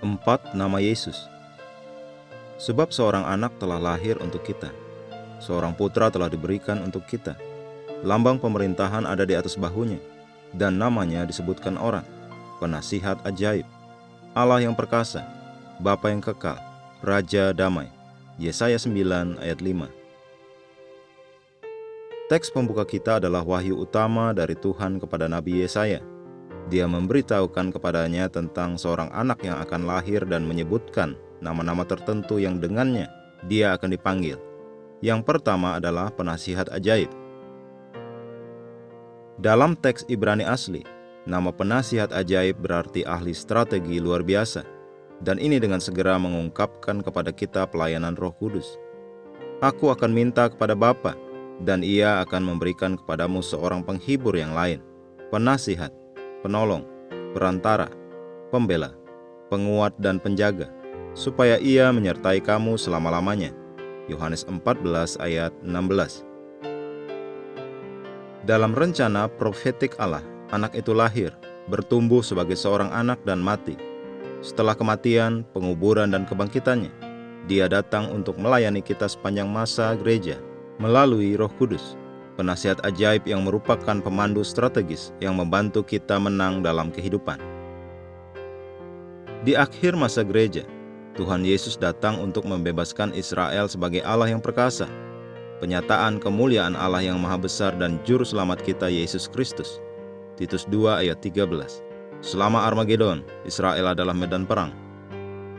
4. Nama Yesus. Sebab seorang anak telah lahir untuk kita, seorang putra telah diberikan untuk kita. Lambang pemerintahan ada di atas bahunya, dan namanya disebutkan orang, Penasihat Ajaib, Allah yang perkasa, Bapa yang kekal, Raja damai. Yesaya 9 ayat 5. Teks pembuka kita adalah wahyu utama dari Tuhan kepada Nabi Yesaya. Dia memberitahukan kepadanya tentang seorang anak yang akan lahir dan menyebutkan nama-nama tertentu yang dengannya dia akan dipanggil. Yang pertama adalah Penasihat Ajaib. Dalam teks Ibrani asli, nama Penasihat Ajaib berarti ahli strategi luar biasa, dan ini dengan segera mengungkapkan kepada kita pelayanan Roh Kudus. Aku akan minta kepada Bapa, dan Ia akan memberikan kepadamu seorang penghibur yang lain, penasihat, penolong, perantara, pembela, penguat dan penjaga, supaya Ia menyertai kamu selama-lamanya. Yohanes 14 ayat 16. Dalam rencana profetik Allah, anak itu lahir, bertumbuh sebagai seorang anak dan mati. Setelah kematian, penguburan dan kebangkitannya, Dia datang untuk melayani kita sepanjang masa gereja melalui Roh Kudus, penasihat ajaib yang merupakan pemandu strategis yang membantu kita menang dalam kehidupan. Di akhir masa gereja, Tuhan Yesus datang untuk membebaskan Israel sebagai Allah yang perkasa, penyataan kemuliaan Allah yang maha besar dan juru selamat kita Yesus Kristus. Titus 2 ayat 13. Selama Armagedon, Israel adalah medan perang.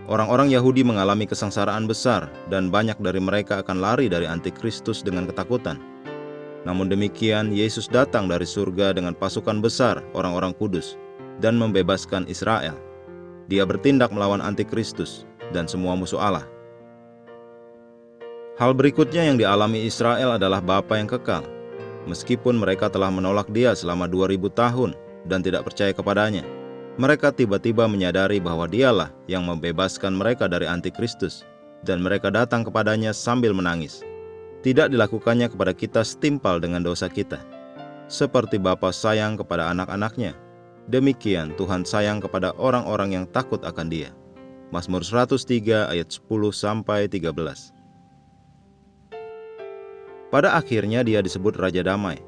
Orang-orang Yahudi mengalami kesengsaraan besar dan banyak dari mereka akan lari dari Antikristus dengan ketakutan. Namun demikian, Yesus datang dari surga dengan pasukan besar orang-orang kudus dan membebaskan Israel. Dia bertindak melawan Antikristus dan semua musuh Allah. Hal berikutnya yang dialami Israel adalah Bapa yang kekal. Meskipun mereka telah menolak Dia selama 2000 tahun dan tidak percaya kepadanya, mereka tiba-tiba menyadari bahwa Dialah yang membebaskan mereka dari Antikristus, dan mereka datang kepadanya sambil menangis. Tidak dilakukannya kepada kita setimpal dengan dosa kita. Seperti Bapa sayang kepada anak-anaknya, demikian Tuhan sayang kepada orang-orang yang takut akan Dia. Mazmur 103 ayat 10-13. Pada akhirnya Dia disebut Raja Damai.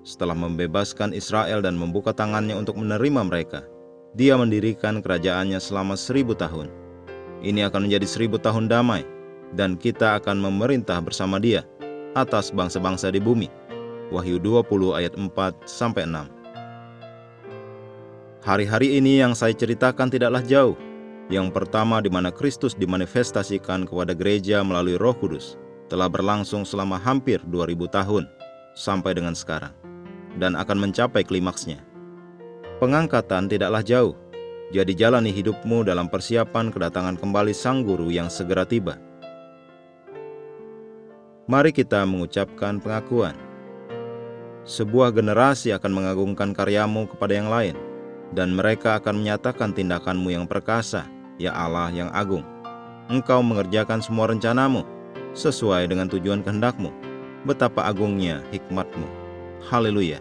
Setelah membebaskan Israel dan membuka tangannya untuk menerima mereka, Dia mendirikan kerajaannya selama 1000 tahun. Ini akan menjadi 1000 tahun damai, dan kita akan memerintah bersama Dia atas bangsa-bangsa di bumi. Wahyu 20 ayat 4-6. Hari-hari ini yang saya ceritakan tidaklah jauh. Yang pertama di mana Kristus dimanifestasikan kepada gereja melalui Roh Kudus telah berlangsung selama hampir 2000 tahun sampai dengan sekarang, dan akan mencapai klimaksnya. Pengangkatan tidaklah jauh, jadi jalani hidupmu dalam persiapan kedatangan kembali Sang Guru yang segera tiba. Mari kita mengucapkan pengakuan. Sebuah generasi akan mengagungkan karyamu kepada yang lain, dan mereka akan menyatakan tindakanmu yang perkasa, ya Allah yang agung. Engkau mengerjakan semua rencanamu sesuai dengan tujuan kehendakmu. Betapa agungnya hikmatmu. Haleluya.